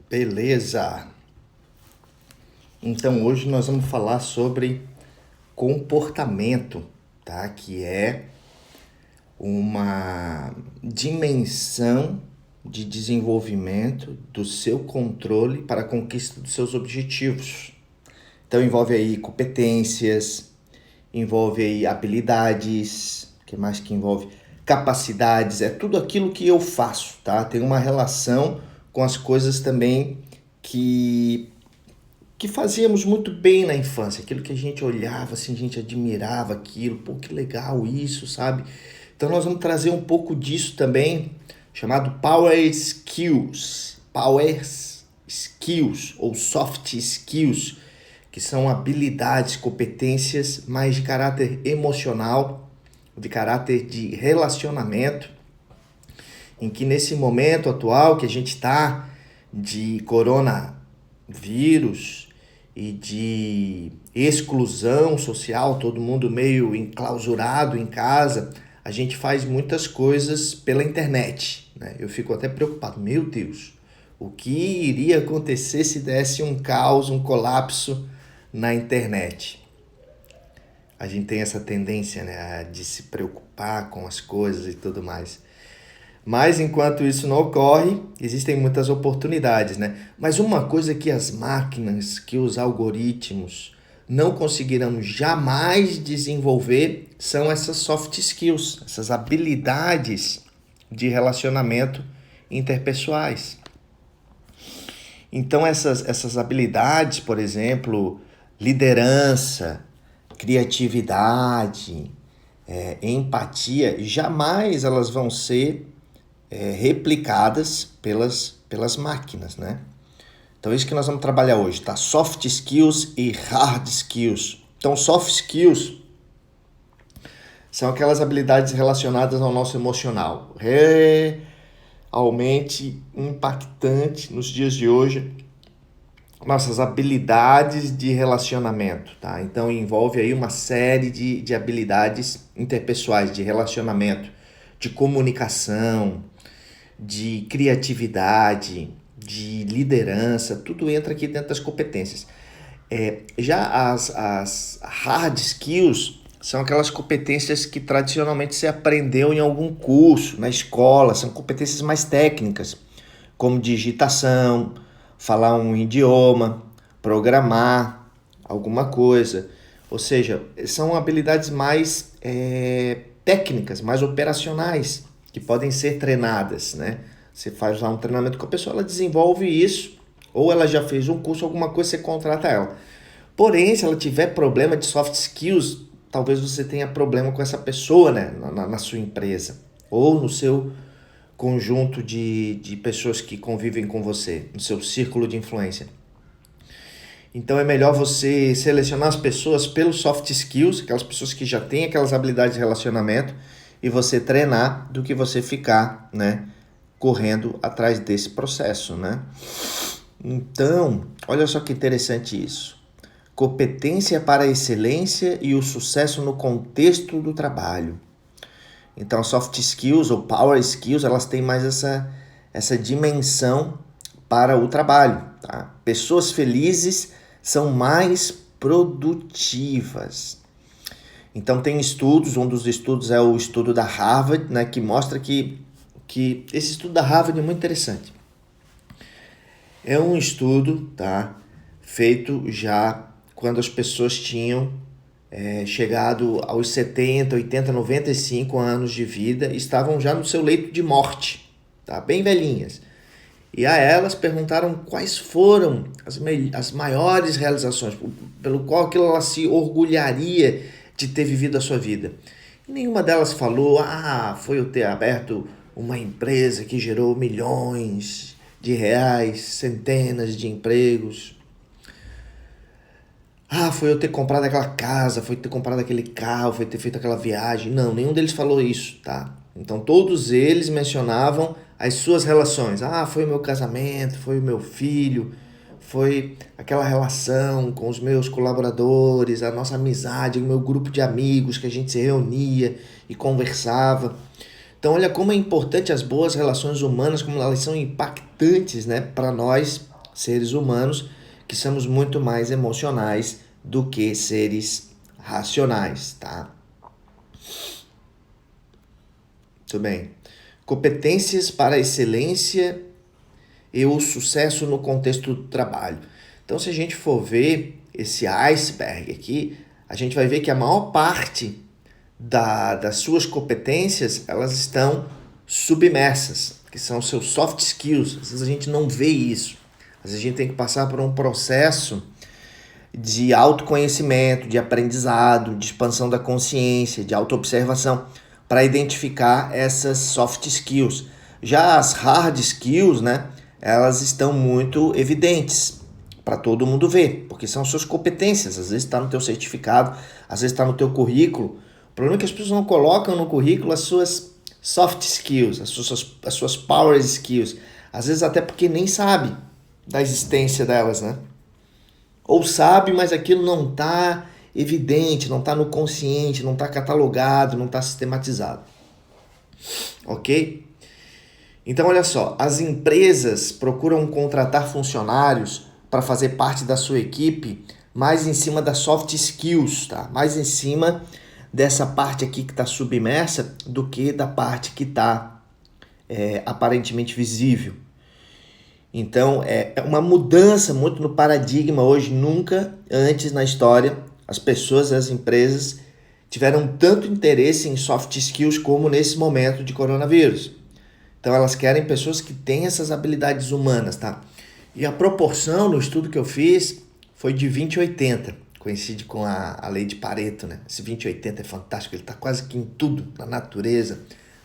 Beleza. Então hoje nós vamos falar sobre comportamento, tá? Que é uma dimensão de desenvolvimento do seu controle para a conquista dos seus objetivos. Então envolve aí competências, envolve aí habilidades, que mais que envolve capacidades, é tudo aquilo que eu faço, tá? Tem uma relação com as coisas também que fazíamos muito bem na infância, aquilo que a gente olhava, assim, a gente admirava aquilo, pô, que legal isso, sabe? Então nós vamos trazer um pouco disso também, chamado Power Skills. Power Skills ou Soft Skills, que são habilidades, competências mais de caráter emocional, de caráter de relacionamento, em que nesse momento atual que a gente está de coronavírus e de exclusão social, todo mundo meio enclausurado em casa, a gente faz muitas coisas pela internet, né? Eu fico até preocupado, meu Deus, o que iria acontecer se desse um caos, um colapso na internet? A gente tem essa tendência, né, de se preocupar com as coisas e tudo mais. Mas enquanto isso não ocorre, existem muitas oportunidades, né? Mas uma coisa que as máquinas, que os algoritmos não conseguirão jamais desenvolver são essas soft skills, essas habilidades de relacionamento interpessoais. Então essas habilidades, por exemplo, liderança, criatividade, empatia, jamais elas vão ser replicadas pelas máquinas, né? Então é isso que nós vamos trabalhar hoje, tá? Soft skills e hard skills. Então soft skills são aquelas habilidades relacionadas ao nosso emocional. Realmente impactante nos dias de hoje, nossas habilidades de relacionamento, tá? Então envolve aí uma série de habilidades interpessoais, de relacionamento, de comunicação, de criatividade, de liderança, tudo entra aqui dentro das competências. Já as hard skills são aquelas competências que tradicionalmente se aprendeu em algum curso, na escola, são competências mais técnicas, como digitação, falar um idioma, programar alguma coisa. Ou seja, são habilidades mais técnicas, mais operacionais, que podem ser treinadas, né? Você faz lá um treinamento com a pessoa, ela desenvolve isso, ou ela já fez um curso, alguma coisa, você contrata ela. Porém, se ela tiver problema de soft skills, talvez você tenha problema com essa pessoa, né? Na sua empresa, ou no seu conjunto de pessoas que convivem com você, no seu círculo de influência. Então é melhor você selecionar as pessoas pelos soft skills, aquelas pessoas que já têm aquelas habilidades de relacionamento, e você treinar do que você ficar, né, correndo atrás desse processo, né? Então, olha só que interessante isso. Competência para a excelência e o sucesso no contexto do trabalho. Então, soft skills ou power skills, elas têm mais essa dimensão para o trabalho, tá? Pessoas felizes são mais produtivas. Então, tem estudos, um dos estudos é o estudo da Harvard, né, que mostra que esse estudo da Harvard é muito interessante. É um estudo, tá, feito já quando as pessoas tinham chegado aos 70, 80, 95 anos de vida e estavam já no seu leito de morte, tá? Bem velhinhas. E a elas perguntaram quais foram as maiores realizações, pelo qual aquilo ela se orgulharia de ter vivido a sua vida. E nenhuma delas falou, foi eu ter aberto uma empresa que gerou milhões de reais, centenas de empregos. Foi eu ter comprado aquela casa, foi ter comprado aquele carro, foi ter feito aquela viagem. Não, nenhum deles falou isso, tá? Então todos eles mencionavam as suas relações. Foi o meu casamento, foi o meu filho, foi aquela relação com os meus colaboradores, a nossa amizade, o meu grupo de amigos que a gente se reunia e conversava. Então olha como é importante as boas relações humanas, como elas são impactantes, né, para nós seres humanos, que somos muito mais emocionais do que seres racionais, tá? Muito bem. Competências para a excelência e o sucesso no contexto do trabalho. Então, se a gente for ver esse iceberg aqui, a gente vai ver que a maior parte das suas competências, elas estão submersas, que são seus soft skills. Às vezes a gente não vê isso. Às vezes a gente tem que passar por um processo de autoconhecimento, de aprendizado, de expansão da consciência, de autoobservação, para identificar essas soft skills. Já as hard skills, né, elas estão muito evidentes para todo mundo ver, porque são suas competências. Às vezes está no teu certificado, às vezes está no teu currículo. O problema é que as pessoas não colocam no currículo as suas soft skills, as suas power skills. Às vezes até porque nem sabe da existência delas, né? Ou sabe, mas aquilo não está evidente, não está no consciente, não está catalogado, não está sistematizado. Ok? Então, olha só, as empresas procuram contratar funcionários para fazer parte da sua equipe mais em cima das soft skills, tá? Mais em cima dessa parte aqui que está submersa do que da parte que está aparentemente visível. Então, é uma mudança muito no paradigma hoje. Nunca antes na história as pessoas, as empresas tiveram tanto interesse em soft skills como nesse momento de coronavírus. Então, elas querem pessoas que têm essas habilidades humanas, tá? E a proporção no estudo que eu fiz foi de 20-80. Coincide com a lei de Pareto, né? Esse 20-80 é fantástico, ele está quase que em tudo, na natureza,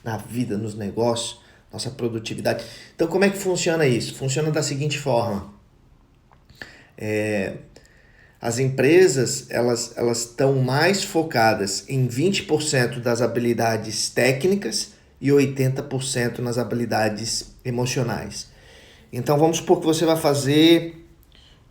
na vida, nos negócios, nossa produtividade. Então, como é que funciona isso? Funciona da seguinte forma. As empresas, elas estão mais focadas em 20% das habilidades técnicas e 80% nas habilidades emocionais. Então, vamos supor que você vai fazer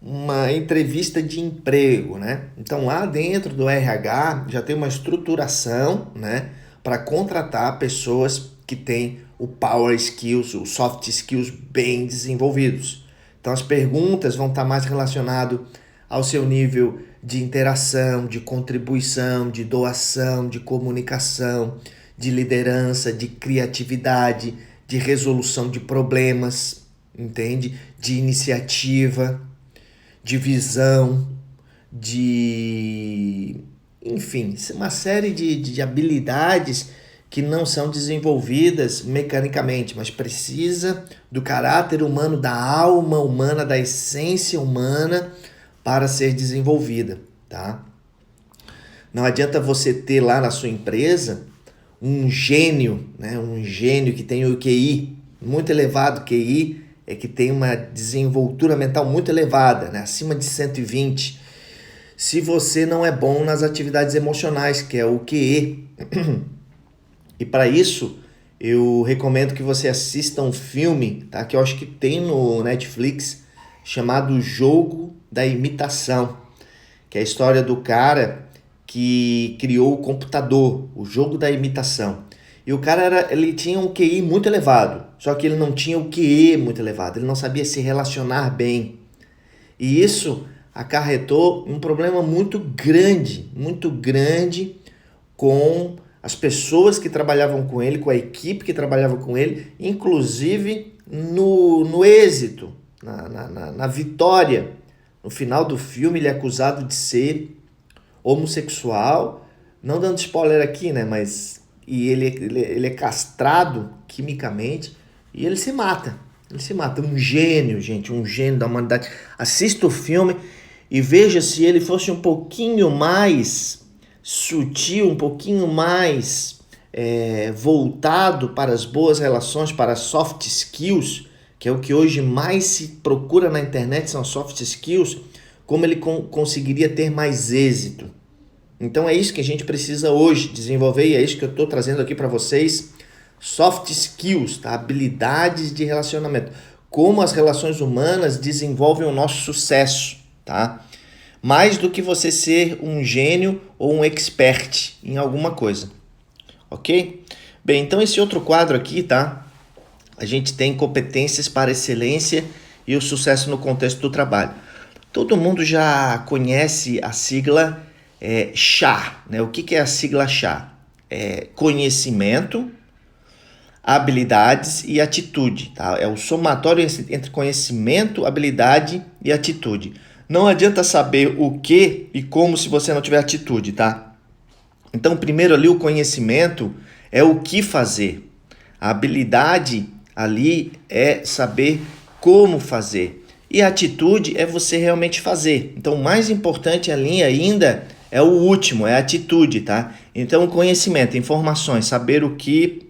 uma entrevista de emprego, né? Então, lá dentro do RH já tem uma estruturação, né, para contratar pessoas que têm o power skills, os soft skills bem desenvolvidos. Então, as perguntas vão estar mais relacionadas ao seu nível de interação, de contribuição, de doação, de comunicação, de liderança, de criatividade, de resolução de problemas, entende? De iniciativa, de visão, enfim, uma série de habilidades que não são desenvolvidas mecanicamente, mas precisa do caráter humano, da alma humana, da essência humana para ser desenvolvida, tá? Não adianta você ter lá na sua empresa um gênio, né? Um gênio que tem o QI muito elevado. QI é que tem uma desenvoltura mental muito elevada, né? Acima de 120. Se você não é bom nas atividades emocionais, que é o QE. E para isso, eu recomendo que você assista um filme, tá? Que eu acho que tem no Netflix, chamado Jogo da Imitação, que é a história do cara que criou o computador, o jogo da imitação. E o cara ele tinha um QI muito elevado, só que ele não tinha o QE muito elevado, ele não sabia se relacionar bem. E isso acarretou um problema muito grande com as pessoas que trabalhavam com ele, com a equipe que trabalhava com ele, inclusive no êxito, na vitória. No final do filme ele é acusado de ser homossexual, não dando spoiler aqui, né, mas ele é castrado quimicamente e ele se mata. Um gênio, gente, um gênio da humanidade. Assista o filme e veja se ele fosse um pouquinho mais sutil, um pouquinho mais voltado para as boas relações, para as soft skills, que é o que hoje mais se procura na internet, são soft skills, como ele conseguiria ter mais êxito. Então é isso que a gente precisa hoje desenvolver e é isso que eu estou trazendo aqui para vocês. Soft skills, tá? Habilidades de relacionamento. Como as relações humanas desenvolvem o nosso sucesso, tá? Mais do que você ser um gênio ou um expert em alguma coisa, ok? Bem, então esse outro quadro aqui, tá? A gente tem competências para excelência e o sucesso no contexto do trabalho. Todo mundo já conhece a sigla CHA, né? O que é a sigla CHA? Conhecimento, habilidades e atitude, tá? É o somatório entre conhecimento, habilidade e atitude. Não adianta saber o que e como se você não tiver atitude, tá? Então, primeiro ali, o conhecimento é o que fazer. A habilidade ali é saber como fazer. E a atitude é você realmente fazer. Então, o mais importante ali ainda é o último, é a atitude, tá? Então, o conhecimento, informações, saber o que,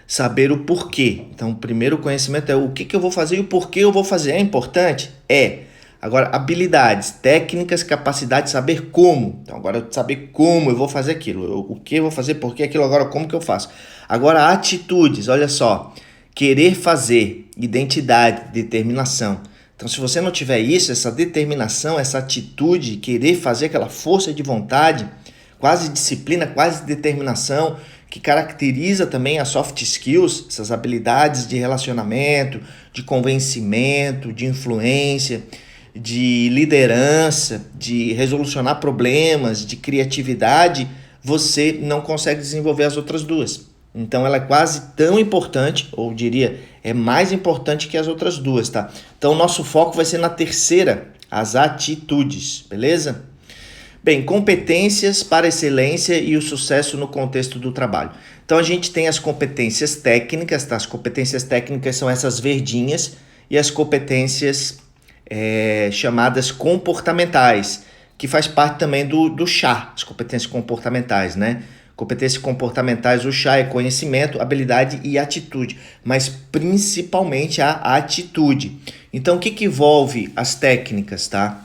saber o porquê. Então, o primeiro conhecimento é o que eu vou fazer e o porquê eu vou fazer. É importante? É. Agora, habilidades, técnicas, capacidade de saber como. Então, agora saber como eu vou fazer aquilo. O que eu vou fazer, por que aquilo, agora como que eu faço. Agora, atitudes, olha só. Querer fazer, identidade, determinação. Então, se você não tiver isso, essa determinação, essa atitude, querer fazer, aquela força de vontade, quase disciplina, quase determinação, que caracteriza também as soft skills, essas habilidades de relacionamento, de convencimento, de influência, de liderança, de resolucionar problemas, de criatividade, você não consegue desenvolver as outras duas. Então ela é quase tão importante, ou diria, é mais importante que as outras duas, tá? Então o nosso foco vai ser na terceira, as atitudes, beleza? Bem, competências para excelência e o sucesso no contexto do trabalho. Então a gente tem as competências técnicas, tá? As competências técnicas são essas verdinhas, e as competências chamadas comportamentais, que faz parte também do CHA, as competências comportamentais, né? Competências comportamentais, o CHA é conhecimento, habilidade e atitude, mas principalmente a atitude. Então, o que envolve as técnicas, tá?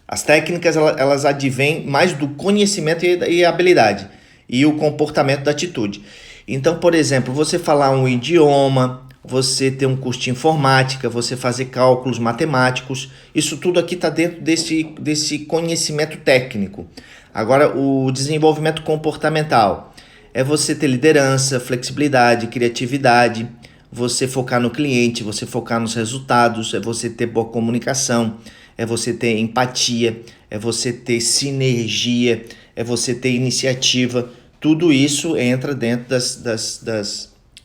As técnicas, elas advêm mais do conhecimento e habilidade, e o comportamento da atitude. Então, por exemplo, você falar um idioma, você ter um curso de informática, você fazer cálculos matemáticos, isso tudo aqui está dentro desse conhecimento técnico. Agora, o desenvolvimento comportamental é você ter liderança, flexibilidade, criatividade, você focar no cliente, você focar nos resultados, é você ter boa comunicação, é você ter empatia, é você ter sinergia, é você ter iniciativa. Tudo isso entra dentro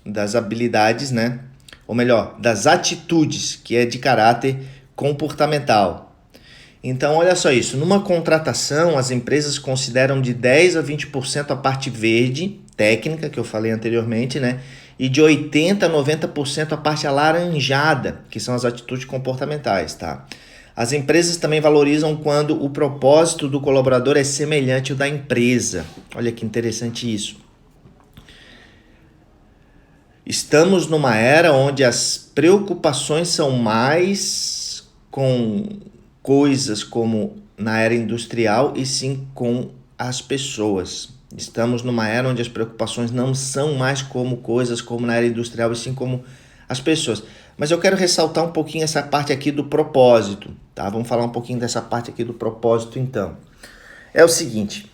das habilidades, né? Ou melhor, das atitudes, que é de caráter comportamental. Então, olha só isso. Numa contratação, as empresas consideram de 10% a 20% a parte verde, técnica, que eu falei anteriormente, né? E de 80% a 90% a parte alaranjada, que são as atitudes comportamentais, tá? As empresas também valorizam quando o propósito do colaborador é semelhante ao da empresa. Olha que interessante isso. Estamos numa era onde as preocupações são mais com coisas como na era industrial e sim com as pessoas. Estamos numa era onde as preocupações não são mais como coisas como na era industrial e sim como as pessoas. Mas eu quero ressaltar um pouquinho essa parte aqui do propósito, tá? Vamos falar um pouquinho dessa parte aqui do propósito, então. É o seguinte,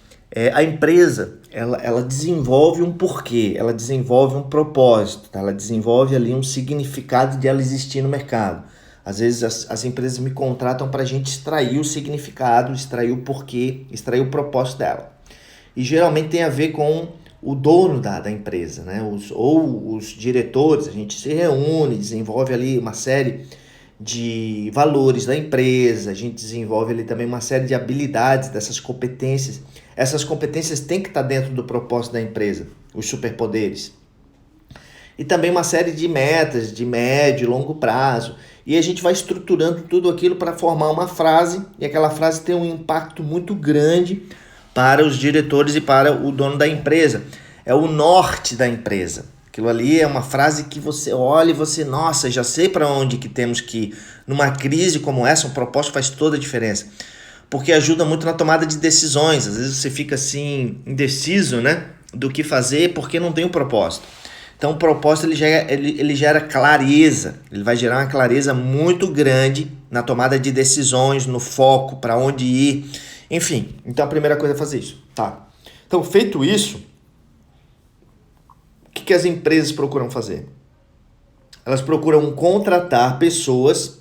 a empresa, ela desenvolve um porquê, ela desenvolve um propósito, tá? Ela desenvolve ali um significado de ela existir no mercado. Às vezes as empresas me contratam para a gente extrair o significado, extrair o porquê, extrair o propósito dela. E geralmente tem a ver com o dono da empresa, né? Os diretores, a gente se reúne, desenvolve ali uma série de valores da empresa, a gente desenvolve ali também uma série de habilidades, dessas competências. Essas competências têm que estar dentro do propósito da empresa, os superpoderes. E também uma série de metas de médio e longo prazo. E a gente vai estruturando tudo aquilo para formar uma frase, e aquela frase tem um impacto muito grande para os diretores e para o dono da empresa. É o norte da empresa. Aquilo ali é uma frase que você olha e você, nossa, já sei para onde que temos que ir. Numa crise como essa, um propósito faz toda a diferença. Porque ajuda muito na tomada de decisões. Às vezes você fica assim, indeciso, né? Do que fazer porque não tem um propósito. Então o propósito ele gera clareza. Ele vai gerar uma clareza muito grande na tomada de decisões, no foco, para onde ir. Enfim, então a primeira coisa é fazer isso. Tá. Então, feito isso, o que as empresas procuram fazer? Elas procuram contratar pessoas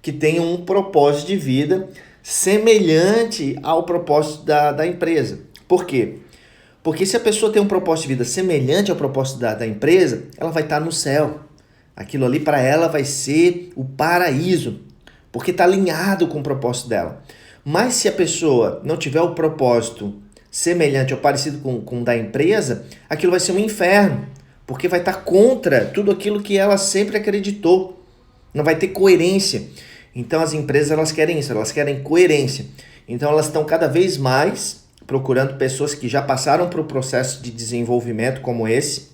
que tenham um propósito de vida semelhante ao propósito da empresa. Por quê? Porque se a pessoa tem um propósito de vida semelhante ao propósito da empresa, ela vai estar no céu. Aquilo ali para ela vai ser o paraíso, porque está alinhado com o propósito dela. Mas se a pessoa não tiver o propósito semelhante ou parecido com o da empresa, aquilo vai ser um inferno, porque vai estar contra tudo aquilo que ela sempre acreditou. Não vai ter coerência. Então as empresas elas querem isso, elas querem coerência. Então elas estão cada vez mais procurando pessoas que já passaram por um processo de desenvolvimento como esse,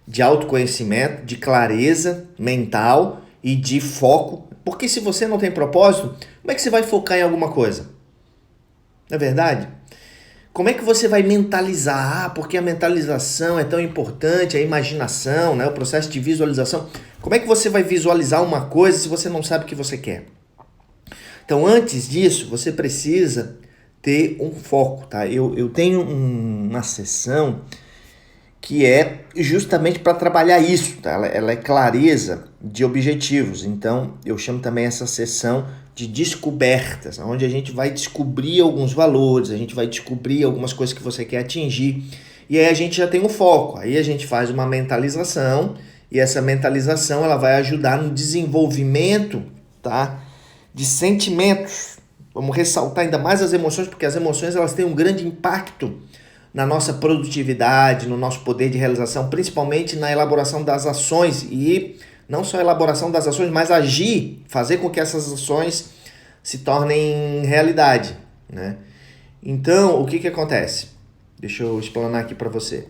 de autoconhecimento, de clareza mental e de foco. Porque se você não tem propósito, como é que você vai focar em alguma coisa? Não é verdade? Como é que você vai mentalizar? Porque a mentalização é tão importante, a imaginação, né? O processo de visualização. Como é que você vai visualizar uma coisa se você não sabe o que você quer? Então, antes disso, você precisa ter um foco, tá? Eu tenho uma sessão que é justamente para trabalhar isso, tá? Ela é clareza de objetivos. Então, eu chamo também essa sessão de descobertas, onde a gente vai descobrir alguns valores, a gente vai descobrir algumas coisas que você quer atingir, e aí a gente já tem um foco. Aí a gente faz uma mentalização, e essa mentalização ela vai ajudar no desenvolvimento, tá, de sentimentos. Vamos ressaltar ainda mais as emoções, porque as emoções elas têm um grande impacto na nossa produtividade, no nosso poder de realização, principalmente na elaboração das ações, e não só a elaboração das ações, mas agir, fazer com que essas ações se tornem realidade, né? Então, o que acontece? Deixa eu explanar aqui para você.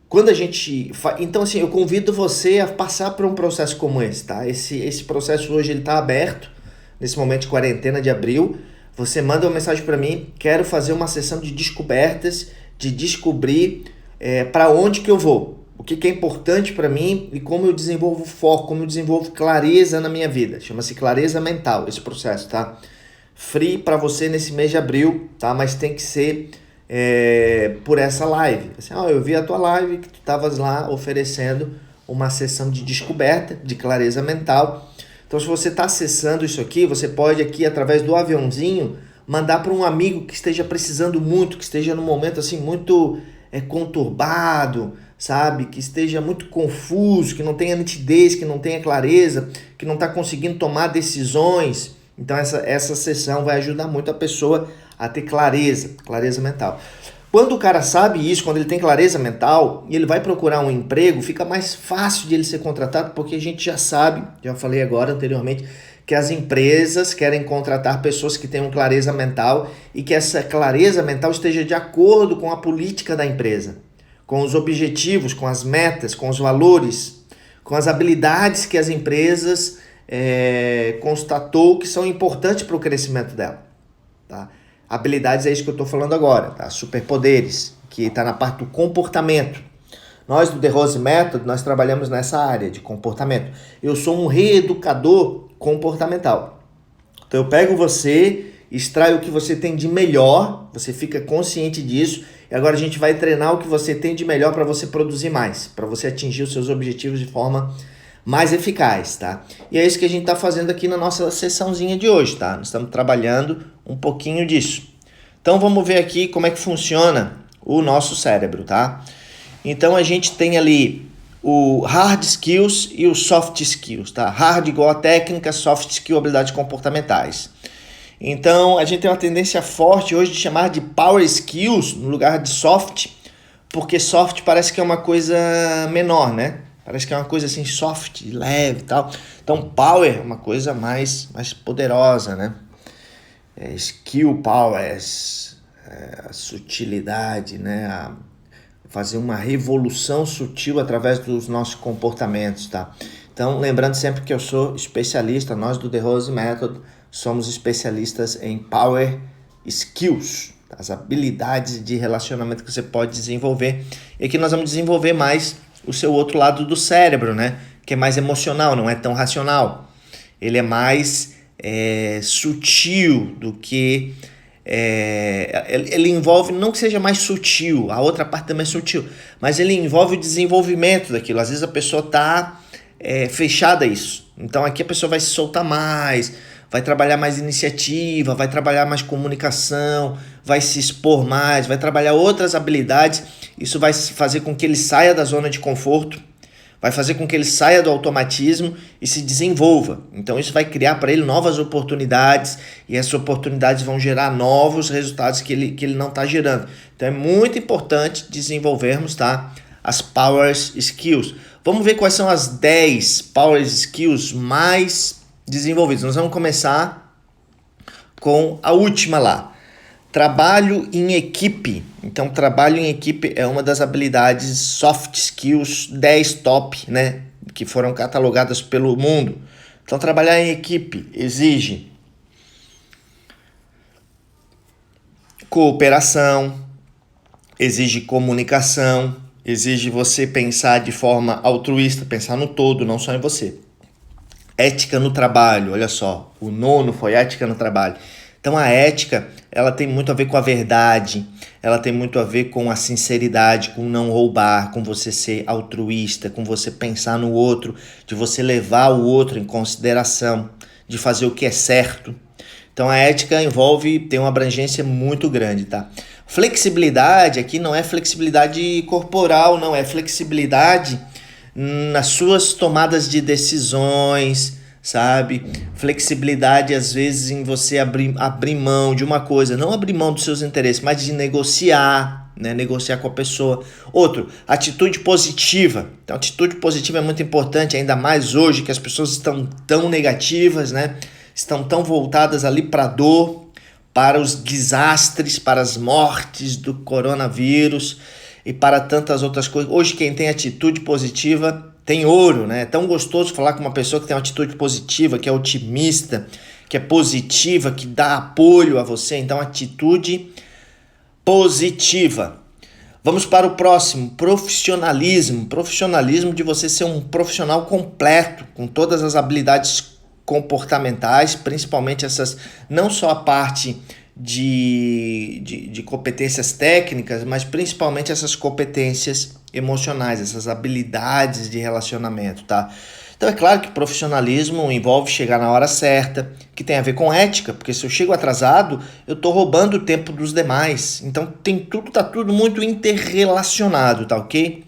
Quando a gente... Então, assim, eu convido você a passar por um processo como esse, tá? Esse processo hoje ele está aberto, nesse momento de quarentena de abril. Você manda uma mensagem para mim, quero fazer uma sessão de descobertas, de descobrir para onde que eu vou, o que é importante para mim e como eu desenvolvo foco, como eu desenvolvo clareza na minha vida. Chama-se clareza mental, esse processo, tá? Free para você nesse mês de abril, tá? Mas tem que ser por essa live. Assim, eu vi a tua live que tu estavas lá oferecendo uma sessão de descoberta, de clareza mental. Então, se você está acessando isso aqui, você pode aqui, através do aviãozinho, mandar para um amigo que esteja precisando muito, que esteja num momento assim muito conturbado, sabe? Que esteja muito confuso, que não tenha nitidez, que não tenha clareza, que não está conseguindo tomar decisões. Então, essa sessão vai ajudar muito a pessoa a ter clareza mental. Quando o cara sabe isso, quando ele tem clareza mental e ele vai procurar um emprego, fica mais fácil de ele ser contratado, porque a gente já sabe, já falei agora anteriormente, que as empresas querem contratar pessoas que tenham clareza mental e que essa clareza mental esteja de acordo com a política da empresa, com os objetivos, com as metas, com os valores, com as habilidades que as empresas constatou que são importantes para o crescimento dela, tá? Habilidades é isso que eu estou falando agora, tá? Superpoderes, que está na parte do comportamento. Nós do The Rose Method, nós trabalhamos nessa área de comportamento. Eu sou um reeducador comportamental. Então eu pego você, extraio o que você tem de melhor, você fica consciente disso, e agora a gente vai treinar o que você tem de melhor para você produzir mais, para você atingir os seus objetivos de forma mais eficaz, tá? E é isso que a gente está fazendo aqui na nossa sessãozinha de hoje, tá? Nós estamos trabalhando um pouquinho disso. Então vamos ver aqui como é que funciona o nosso cérebro, tá? Então a gente tem ali o hard skills e o soft skills, tá? Hard igual a técnica, soft skill, habilidades comportamentais. Então a gente tem uma tendência forte hoje de chamar de power skills no lugar de soft, porque soft parece que é uma coisa menor, né? Parece que é uma coisa assim soft, leve e tal. Então power é uma coisa mais poderosa, né? Skill power, a sutilidade, né? Fazer uma revolução sutil através dos nossos comportamentos, tá? Então, lembrando sempre que eu sou especialista, nós do The Rose Method somos especialistas em Power Skills, as habilidades de relacionamento que você pode desenvolver. E aqui nós vamos desenvolver mais o seu outro lado do cérebro, né? Que é mais emocional, não é tão racional. Ele é mais sutil do que ele envolve, não que seja mais sutil, a outra parte também é sutil, mas ele envolve o desenvolvimento daquilo. Às vezes a pessoa está fechada a isso. Então aqui a pessoa vai se soltar mais, vai trabalhar mais iniciativa, vai trabalhar mais comunicação, vai se expor mais, vai trabalhar outras habilidades. Isso vai fazer com que ele saia da zona de conforto, vai fazer com que ele saia do automatismo e se desenvolva. Então isso vai criar para ele novas oportunidades e essas oportunidades vão gerar novos resultados que ele não está gerando. Então é muito importante desenvolvermos, tá, as Power Skills. Vamos ver quais são as 10 Power Skills mais desenvolvidas. Nós vamos começar com a última lá. Trabalho em equipe. Então, trabalho em equipe é uma das habilidades soft skills 10 top, né, que foram catalogadas pelo mundo. Então, trabalhar em equipe exige cooperação, exige comunicação, exige você pensar de forma altruísta, pensar no todo, não só em você. Ética no trabalho, olha só, o 9º foi ética no trabalho. Então a ética, ela tem muito a ver com a verdade, ela tem muito a ver com a sinceridade, com não roubar, com você ser altruísta, com você pensar no outro, de você levar o outro em consideração, de fazer o que é certo. Então a ética tem uma abrangência muito grande, tá? Flexibilidade aqui não é flexibilidade corporal, não, é flexibilidade nas suas tomadas de decisões, sabe? Flexibilidade às vezes em você abrir mão de uma coisa, não abrir mão dos seus interesses, mas de negociar, né? Negociar com a pessoa. Outro, atitude positiva. Então, atitude positiva é muito importante, ainda mais hoje que as pessoas estão tão negativas, né? Estão tão voltadas ali para a dor, para os desastres, para as mortes do coronavírus e para tantas outras coisas. Hoje quem tem atitude positiva tem ouro, né? É tão gostoso falar com uma pessoa que tem uma atitude positiva, que é otimista, que é positiva, que dá apoio a você. Então, atitude positiva. Vamos para o próximo, profissionalismo. Profissionalismo de você ser um profissional completo, com todas as habilidades comportamentais, principalmente essas, não só a parte de competências técnicas, mas principalmente essas competências emocionais, essas habilidades de relacionamento, tá? Então é claro que profissionalismo envolve chegar na hora certa, que tem a ver com ética, porque se eu chego atrasado, eu estou roubando o tempo dos demais. Então tá tudo muito interrelacionado, tá ok?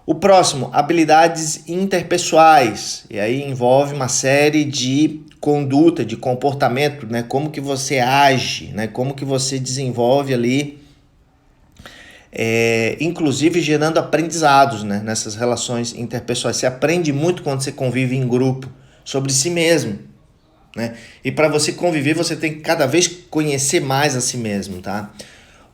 O próximo, habilidades interpessoais, e aí envolve uma série de conduta, de comportamento, né? Como que você age, né? Como que você desenvolve ali, inclusive gerando aprendizados, né? Nessas relações interpessoais. Você aprende muito quando você convive em grupo, sobre si mesmo, né? E para você conviver, você tem que cada vez conhecer mais a si mesmo, tá?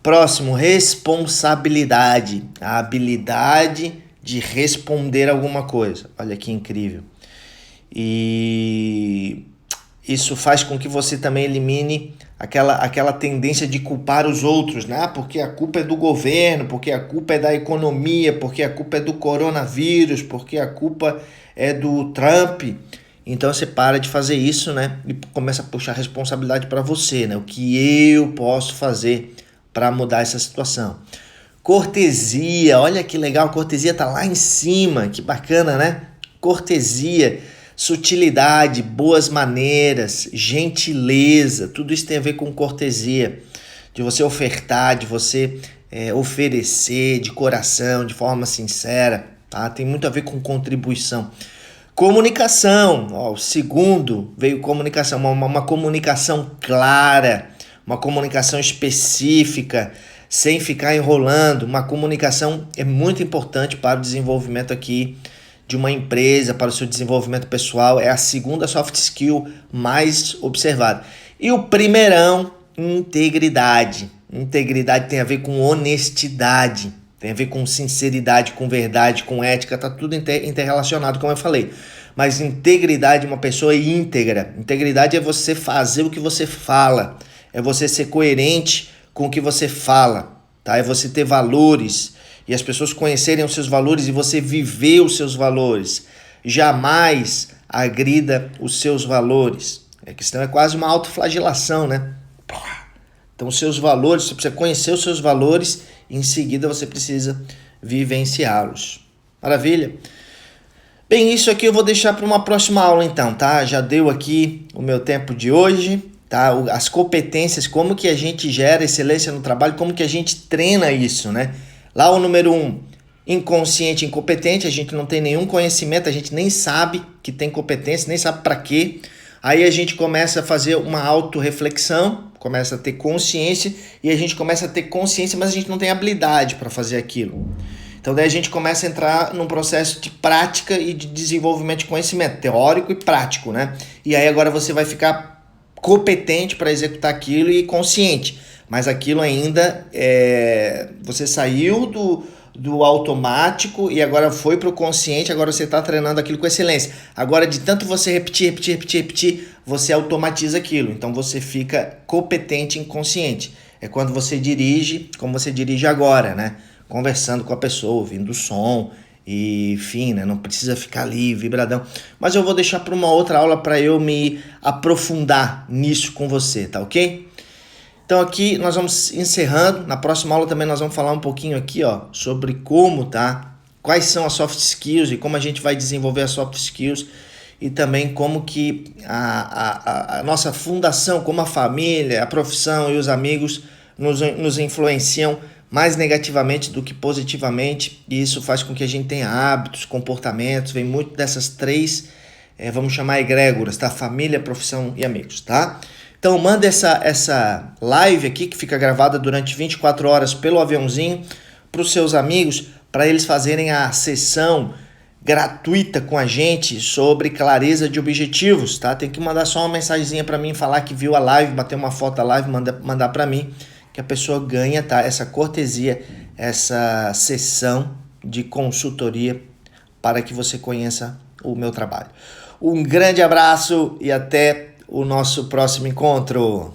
Próximo, responsabilidade, a habilidade de responder alguma coisa. Olha que incrível. E isso faz com que você também elimine aquela tendência de culpar os outros, né? Porque a culpa é do governo, porque a culpa é da economia, porque a culpa é do coronavírus, porque a culpa é do Trump. Então você para de fazer isso, né? E começa a puxar a responsabilidade para você, né? O que eu posso fazer para mudar essa situação. Cortesia, olha que legal, cortesia tá lá em cima, que bacana, né? Cortesia, sutilidade, boas maneiras, gentileza, tudo isso tem a ver com cortesia, de você ofertar, de você oferecer de coração, de forma sincera, tá? Tem muito a ver com contribuição. Comunicação, ó, o segundo veio comunicação, uma comunicação clara, uma comunicação específica, sem ficar enrolando. Uma comunicação é muito importante para o desenvolvimento aqui de uma empresa, para o seu desenvolvimento pessoal. É a segunda soft skill mais observada. E o primeirão, integridade. Integridade tem a ver com honestidade, tem a ver com sinceridade, com verdade, com ética, tá tudo interrelacionado, como eu falei. Mas integridade, uma pessoa íntegra. Integridade é você fazer o que você fala, é você ser coerente com o que você fala, tá? É você ter valores e as pessoas conhecerem os seus valores e você viver os seus valores. Jamais agrida os seus valores. A questão é quase uma autoflagelação, né? Então, os seus valores, você precisa conhecer os seus valores e em seguida você precisa vivenciá-los. Maravilha? Bem, isso aqui eu vou deixar para uma próxima aula então, tá? Já deu aqui o meu tempo de hoje, tá? As competências, como que a gente gera excelência no trabalho, como que a gente treina isso, né? Lá o número 1, inconsciente, incompetente, a gente não tem nenhum conhecimento, a gente nem sabe que tem competência, nem sabe para quê. Aí a gente começa a fazer uma autorreflexão, começa a ter consciência e a gente começa a ter consciência, mas a gente não tem habilidade para fazer aquilo. Então daí a gente começa a entrar num processo de prática e de desenvolvimento de conhecimento, teórico e prático, né? E aí agora você vai ficar competente para executar aquilo e consciente. Mas aquilo ainda, você saiu do automático e agora foi para o consciente, agora você está treinando aquilo com excelência. Agora de tanto você repetir, você automatiza aquilo. Então você fica competente e inconsciente. É quando você dirige, como você dirige agora, né? Conversando com a pessoa, ouvindo o som, e enfim, né? Não precisa ficar ali vibradão. Mas eu vou deixar para uma outra aula para eu me aprofundar nisso com você, tá ok? Então aqui nós vamos encerrando. Na próxima aula também nós vamos falar um pouquinho aqui, ó, sobre como, tá? Quais são as soft skills e como a gente vai desenvolver as soft skills e também como que a nossa fundação, como a família, a profissão e os amigos nos influenciam mais negativamente do que positivamente, e isso faz com que a gente tenha hábitos, comportamentos, vem muito dessas três, vamos chamar egrégoras, tá? Família, profissão e amigos, tá? Então manda essa live aqui, que fica gravada durante 24 horas pelo aviãozinho, para os seus amigos, para eles fazerem a sessão gratuita com a gente sobre clareza de objetivos, tá? Tem que mandar só uma mensagenzinha para mim, falar que viu a live, bater uma foto da live, mandar para mim, que a pessoa ganha, tá? Essa cortesia, essa sessão de consultoria para que você conheça o meu trabalho. Um grande abraço e até o nosso próximo encontro.